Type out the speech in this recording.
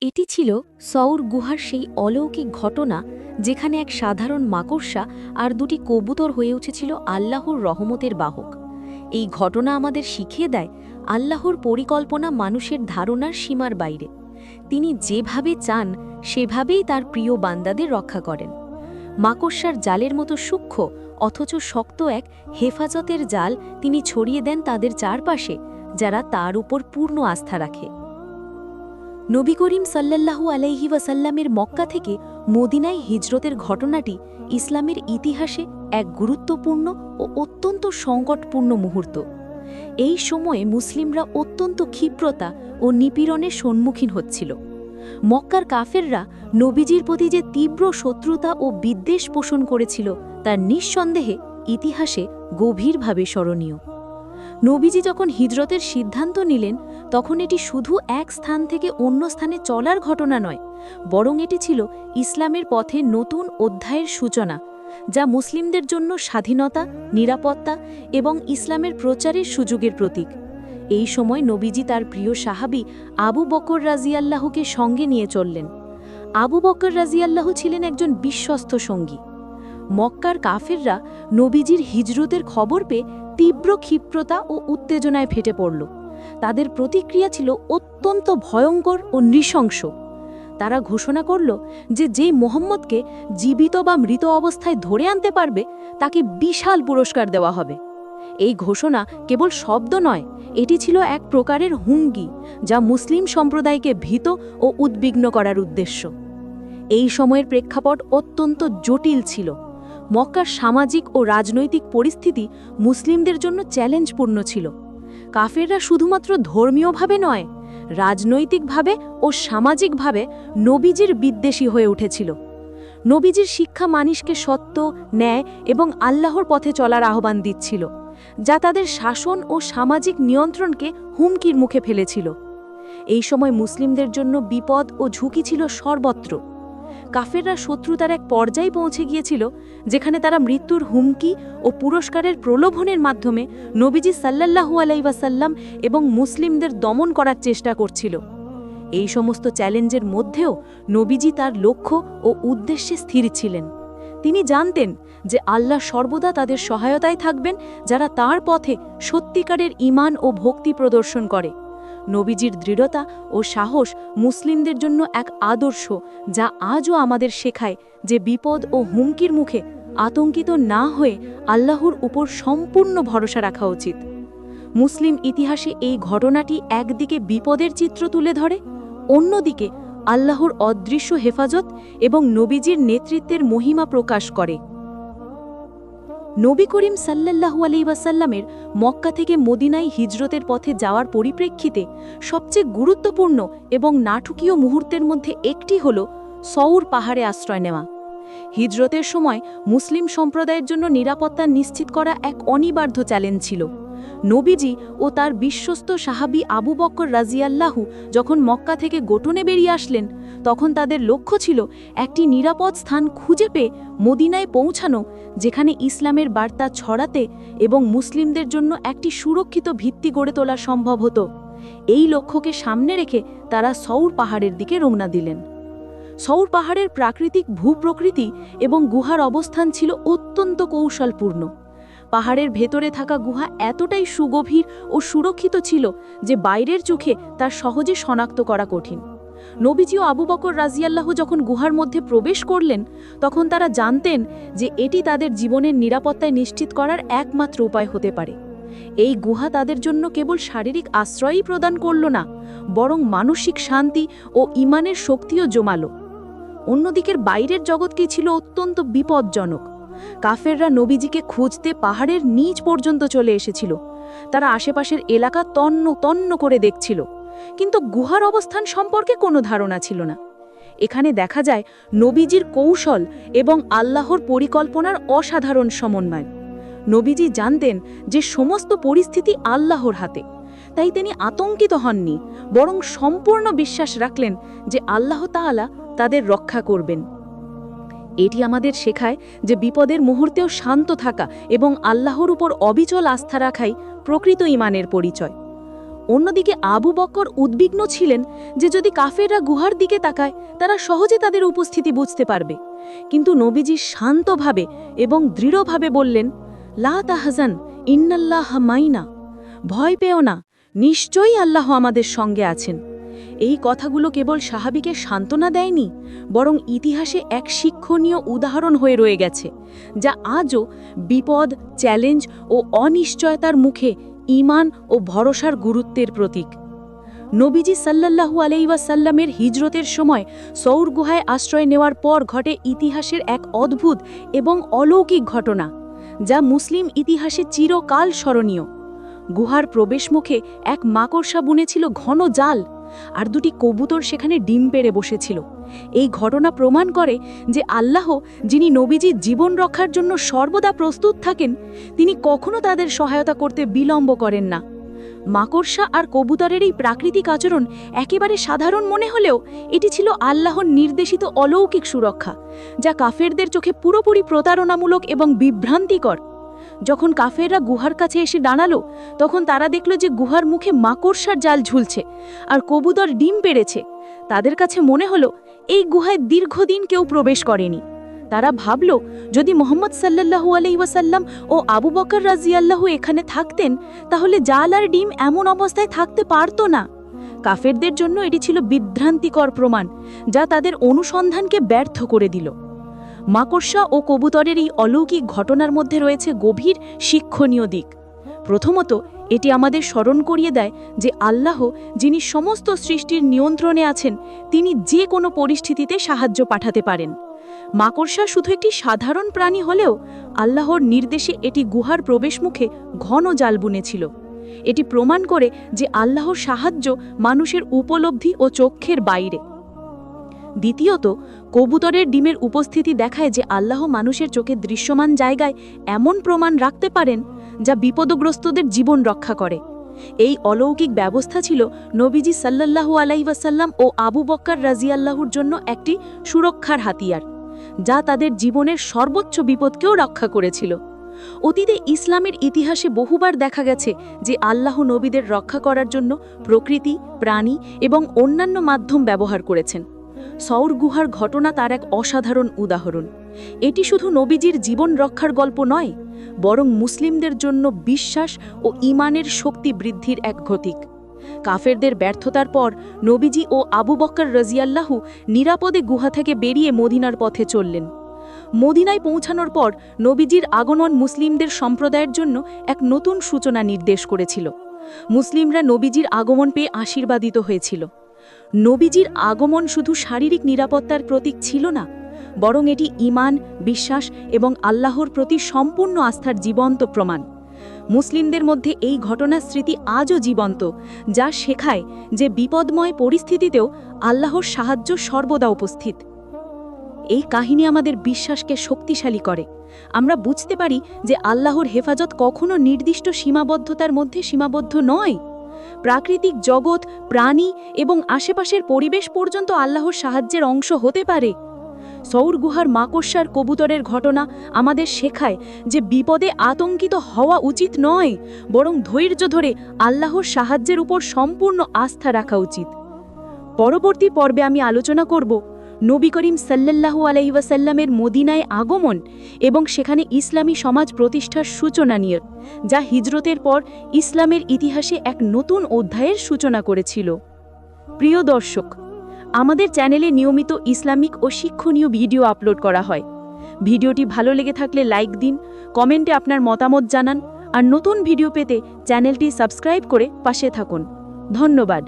এটি ছিল সৌর গুহার সেই অলৌকিক ঘটনা যেখানে এক সাধারণ মাকড়সা আর দুটি কবুতর হয়ে উঠেছিল আল্লাহর রহমতের বাহক। এই ঘটনা আমাদের শিখিয়ে দেয় আল্লাহর পরিকল্পনা মানুষের ধারণার সীমার বাইরে। তিনি যেভাবে চান সেভাবেই তার প্রিয় বান্দাদের রক্ষা করেন। মাকড়সার জালের মতো সূক্ষ্ম অথচ শক্ত এক হেফাজতের জাল তিনি ছড়িয়ে দেন তাদের চারপাশে, যারা তার উপর পূর্ণ আস্থা রাখে। নবী করিম সাল্লাল্লাহু আলাইহি ওয়াসাল্লামের মক্কা থেকে মদিনায় হিজরতের ঘটনাটি ইসলামের ইতিহাসে এক গুরুত্বপূর্ণ ও অত্যন্ত সংকটপূর্ণ মুহূর্ত। এই সময়ে মুসলিমরা অত্যন্ত ক্ষিপ্রতা ও নিপীড়নের সম্মুখীন হচ্ছিল। মক্কার কাফেররা নবীজির প্রতি যে তীব্র শত্রুতা ও বিদ্বেষ পোষণ করেছিল তা নিঃসন্দেহে ইতিহাসে গভীরভাবে স্মরণীয়। নবীজি যখন হিজরতের সিদ্ধান্ত নিলেন, তখন এটি শুধু এক স্থান থেকে অন্য স্থানে চলার ঘটনা নয়, বরং এটি ছিল ইসলামের পথে নতুন অধ্যায়ের সূচনা, যা মুসলিমদের জন্য স্বাধীনতা, নিরাপত্তা এবং ইসলামের প্রচারের সুযোগের প্রতীক। এই সময় নবীজি তার প্রিয় সাহাবী আবু বকর রাজিয়াল্লাহুকে সঙ্গে নিয়ে চললেন। আবু বকর রাজিয়াল্লাহু ছিলেন একজন বিশ্বস্ত সঙ্গী। মক্কার কাফেররা নবীজির হিজরতের খবর পেয়ে তীব্র ক্ষিপ্রতা ও উত্তেজনায় ফেটে পড়ল। তাদের প্রতিক্রিয়া ছিল অত্যন্ত ভয়ঙ্কর ও নৃশংস। তারা ঘোষণা করল যে যেই মোহাম্মদকে জীবিত বা মৃত অবস্থায় ধরে আনতে পারবে তাকে বিশাল পুরস্কার দেওয়া হবে। এই ঘোষণা কেবল শব্দ নয়, এটি ছিল এক প্রকারের হুমকি, যা মুসলিম সম্প্রদায়কে ভীত ও উদ্বিগ্ন করার উদ্দেশ্য। এই সময়ের প্রেক্ষাপট অত্যন্ত জটিল ছিল। মক্কার সামাজিক ও রাজনৈতিক পরিস্থিতি মুসলিমদের জন্য চ্যালেঞ্জপূর্ণ ছিল। কাফেররা শুধুমাত্র ধর্মীয়ভাবে নয়, রাজনৈতিকভাবে ও সামাজিকভাবে নবীজির বিদ্বেষী হয়ে উঠেছিল। নবীজির শিক্ষা মানুষকে সত্য, ন্যায় এবং আল্লাহর পথে চলার আহ্বান দিচ্ছিল, যা তাদের শাসন ও সামাজিক নিয়ন্ত্রণকে হুমকির মুখে ফেলেছিল। এই সময় মুসলিমদের জন্য বিপদ ও ঝুঁকি ছিল সর্বত্র। কাফেররা শত্রুতার এক পর্যায়ে পৌঁছে গিয়েছিল যেখানে তারা মৃত্যুর হুমকি ও পুরস্কারের প্রলোভনের মাধ্যমে নবীজি সাল্লাল্লাহু আলাইহি ওয়াসাল্লাম এবং মুসলিমদের দমন করার চেষ্টা করছিল। এই সমস্ত চ্যালেঞ্জের মধ্যেও নবীজি তার লক্ষ্য ও উদ্দেশ্যে স্থির ছিলেন। তিনি জানতেন যে আল্লাহ সর্বদা তাদের সহায়তায় থাকবেন যারা তার পথে সত্যিকারের ঈমান ও ভক্তি প্রদর্শন করে। নবীজির দৃঢ়তা ও সাহস মুসলিমদের জন্য এক আদর্শ, যা আজও আমাদের শেখায় যে বিপদ ও হুমকির মুখে আতঙ্কিত না হয়ে আল্লাহর উপর সম্পূর্ণ ভরসা রাখা উচিত। মুসলিম ইতিহাসে এই ঘটনাটি একদিকে বিপদের চিত্র তুলে ধরে, অন্যদিকে আল্লাহর অদৃশ্য হেফাজত এবং নবীজির নেতৃত্বের মহিমা প্রকাশ করে। নবী করিম সাল্লাল্লাহু আলাইহি ওয়াসাল্লামের মক্কা থেকে মদিনায় হিজরতের পথে যাওয়ার পরিপ্রেক্ষিতে সবচেয়ে গুরুত্বপূর্ণ এবং নাটকীয় মুহূর্তের মধ্যে একটি হল সৌর পাহাড়ে আশ্রয় নেওয়া। হিজরতের সময় মুসলিম সম্প্রদায়ের জন্য নিরাপত্তা নিশ্চিত করা এক অনিবার্য চ্যালেঞ্জ ছিল। নবীজি ও তার বিশ্বস্ত সাহাবী আবু বকর রাজিয়াল্লাহু যখন মক্কা থেকে গোটনে বেরিয়ে আসলেন, তখন তাদের লক্ষ্য ছিল একটি নিরাপদ স্থান খুঁজে পেয়ে মদিনায় পৌঁছানো, যেখানে ইসলামের বার্তা ছড়াতে এবং মুসলিমদের জন্য একটি সুরক্ষিত ভিত্তি গড়ে তোলা সম্ভব হতো। এই লক্ষ্যকে সামনে রেখে তারা সৌর পাহাড়ের দিকে রওনা দিলেন। সৌর পাহাড়ের প্রাকৃতিক ভূপ্রকৃতি এবং গুহার অবস্থান ছিল অত্যন্ত কৌশলপূর্ণ। পাহাড়ের ভেতরে থাকা গুহা এতটাই সুগভীর ও সুরক্ষিত ছিল যে বাইরের চোখে তার সহজে শনাক্ত করা কঠিন। নবীজি ও আবু বকর রাজিয়াল্লাহু যখন গুহার মধ্যে প্রবেশ করলেন, তখন তারা জানতেন যে এটি তাদের জীবনের নিরাপত্তায় নিশ্চিত করার একমাত্র উপায় হতে পারে। এই গুহা তাদের জন্য কেবল শারীরিক আশ্রয়ই প্রদান করল না, বরং মানসিক শান্তি ও ঈমানের শক্তিও জমালো। অন্যদিকের বাইরের জগৎকে ছিল অত্যন্ত বিপজ্জনক। কাফেররা নবীজিকে খুঁজতে পাহাড়ের নিচ পর্যন্ত চলে এসেছিল। তারা আশেপাশের এলাকা তন্ন তন্ন করে দেখছিল, কিন্তু গুহার অবস্থান সম্পর্কে কোনো ধারণা ছিল না। এখানে দেখা যায় নবীজির কৌশল এবং আল্লাহর পরিকল্পনার অসাধারণ সমন্বয়। নবীজি জানতেন যে সমস্ত পরিস্থিতি আল্লাহর হাতে, তাই তিনি আতঙ্কিত হননি, বরং সম্পূর্ণ বিশ্বাস রাখলেন যে আল্লাহ তাআলা তাদের রক্ষা করবেন। এটি আমাদের শেখায় যে বিপদের মুহূর্তেও শান্ত থাকা এবং আল্লাহর উপর অবিচল আস্থা রাখাই প্রকৃত ঈমানের পরিচয়। অন্যদিকে আবু বকর উদ্বিগ্ন ছিলেন যে যদি কাফেররা গুহার দিকে তাকায় তারা সহজে তাদের উপস্থিতি বুঝতে পারবে। কিন্তু নবীজি শান্তভাবে এবং দৃঢ়ভাবে বললেন, লা তাহজান ইন্নাল্লাহ মাইনা, ভয় পেও না, নিশ্চয়ই আল্লাহ আমাদের সঙ্গে আছেন। এই কথাগুলো কেবল সাহাবীকে সান্ত্বনা দেয়নি, বরং ইতিহাসে এক শিক্ষণীয় উদাহরণ হয়ে রয়ে গেছে, যা আজও বিপদ, চ্যালেঞ্জ ও অনিশ্চয়তার মুখে ঈমান ও ভরসার গুরুত্বের প্রতীক। নবীজি সাল্লাল্লাহু আলাইহি ওয়াসাল্লামের হিজরতের সময় সৌর গুহায় আশ্রয় নেওয়ার পর ঘটে ইতিহাসের এক অদ্ভুত এবং অলৌকিক ঘটনা, যা মুসলিম ইতিহাসে চিরকাল স্মরণীয়। গুহার প্রবেশমুখে এক মাকড়সা বুনেছিল ঘন জাল, আর দুটি কবুতর সেখানে ডিম পেড়ে বসেছিল। এই ঘটনা প্রমাণ করে যে আল্লাহ, যিনি নবীজির জীবন রক্ষার জন্য সর্বদা প্রস্তুত থাকেন, তিনি কখনো তাদের সহায়তা করতে বিলম্ব করেন না। মাকড়সা আর কবুতরের এই প্রাকৃতিক আচরণ একেবারে সাধারণ মনে হলেও এটি ছিল আল্লাহর নির্দেশিত অলৌকিক সুরক্ষা, যা কাফেরদের চোখে পুরোপুরি প্রতারণামূলক এবং বিভ্রান্তিকর। যখন কাফেররা গুহার কাছে এসে দাঁড়ালো, তখন তারা দেখল যে গুহার মুখে মাকড়সার জাল ঝুলছে আর কবুতর ডিম পেড়েছে। তাদের কাছে মনে হলো এই গুহায় দীর্ঘদিন কেউ প্রবেশ করেনি। তারা ভাবল, যদি মুহাম্মদ সাল্লাল্লাহু আলাইহি ওয়াসাল্লাম ও আবু বকর রাদিয়াল্লাহু এখানে থাকতেন, তাহলে জাল আর ডিম এমন অবস্থায় থাকতে পারত না। কাফেরদের জন্য এটি ছিল বিভ্রান্তিকর প্রমাণ, যা তাদের অনুসন্ধানকে ব্যর্থ করে দিল। মাকড়সা ও কবুতরের এই অলৌকিক ঘটনার মধ্যে রয়েছে গভীর শিক্ষণীয় দিক। প্রথমত, এটি আমাদের স্মরণ করিয়ে দেয় যে আল্লাহ, যিনি সমস্ত সৃষ্টির নিয়ন্ত্রণে আছেন, তিনি যে কোনো পরিস্থিতিতে সাহায্য পাঠাতে পারেন। মাকড়সা শুধু একটি সাধারণ প্রাণী হলেও আল্লাহর নির্দেশে এটি গুহার প্রবেশমুখে ঘন জাল বুনেছিল। এটি প্রমাণ করে যে আল্লাহর সাহায্য মানুষের উপলব্ধি ও চোখের বাইরে। দ্বিতীয়ত, কবুতরের ডিমের উপস্থিতি দেখায় যে আল্লাহ মানুষের চোখে দৃশ্যমান জায়গায় এমন প্রমাণ রাখতে পারেন যা বিপদগ্রস্তদের জীবন রক্ষা করে। এই অলৌকিক ব্যবস্থা ছিল নবীজি সাল্লাল্লাহু আলাইহি ওয়াসাল্লাম ও আবু বকর রাদিয়াল্লাহুর জন্য একটি সুরক্ষার হাতিয়ার, যা তাদের জীবনের সর্বোচ্চ বিপদকেও রক্ষা করেছিল। অতীতে ইসলামের ইতিহাসে বহুবার দেখা গেছে যে আল্লাহ নবীদের রক্ষা করার জন্য প্রকৃতি, প্রাণী এবং অন্যান্য মাধ্যম ব্যবহার করেছেন। সৌর গুহার ঘটনা তার এক অসাধারণ উদাহরণ। এটি শুধু নবীজির জীবন রক্ষার গল্প নয়, বরং মুসলিমদের জন্য বিশ্বাস ও ঈমানের শক্তি বৃদ্ধির এক প্রতীক। কাফেরদের ব্যর্থতার পর নবীজি ও আবু বকর রাদিয়াল্লাহু নিরাপদে গুহা থেকে বেরিয়ে মদিনার পথে চললেন। মদিনায় পৌঁছানোর পর নবীজির আগমন মুসলিমদের সম্প্রদায়ের জন্য এক নতুন সূচনা নির্দেশ করেছিল। মুসলিমরা নবীজির আগমন পেয়ে আশীর্বাদিত হয়েছিল। নবীজির আগমন শুধু শারীরিক নিরাপত্তার প্রতীক ছিল না, বরং এটি ঈমান, বিশ্বাস এবং আল্লাহর প্রতি সম্পূর্ণ আস্থার জীবন্ত প্রমাণ। মুসলিমদের মধ্যে এই ঘটনার স্মৃতি আজও জীবন্ত, যা শেখায় যে বিপদময় পরিস্থিতিতেও আল্লাহর সাহায্য সর্বদা উপস্থিত। এই কাহিনী আমাদের বিশ্বাসকে শক্তিশালী করে। আমরা বুঝতে পারি যে আল্লাহর হেফাজত কখনো নির্দিষ্ট সীমাবদ্ধতার মধ্যে সীমাবদ্ধ নয়। প্রাকৃতিক জগৎ, প্রাণী এবং আশেপাশের পরিবেশ পর্যন্ত আল্লাহর সাহায্যের অংশ হতে পারে। সৌর গুহার মাকড়সার কবুতরের ঘটনা আমাদের শেখায় যে বিপদে আতঙ্কিত হওয়া উচিত নয়, বরং ধৈর্য ধরে আল্লাহর সাহায্যের উপর সম্পূর্ণ আস্থা রাখা উচিত। পরবর্তী পর্বে আমি আলোচনা করব নবী করিম সাল্লাল্লাহু আলাইহি ওয়াসাল্লামের মদিনায় আগমন এবং সেখানে ইসলামী সমাজ প্রতিষ্ঠার সূচনা নিয়ে, যা হিজরতের পর ইসলামের ইতিহাসে এক নতুন অধ্যায়ের সূচনা করেছিল। প্রিয় দর্শক, আমাদের চ্যানেলে নিয়মিত ইসলামিক ও শিক্ষণীয় ভিডিও আপলোড করা হয়। ভিডিওটি ভালো লেগে থাকলে লাইক দিন, কমেন্টে আপনার মতামত জানান, আর নতুন ভিডিও পেতে চ্যানেলটি সাবস্ক্রাইব করে পাশে থাকুন। ধন্যবাদ।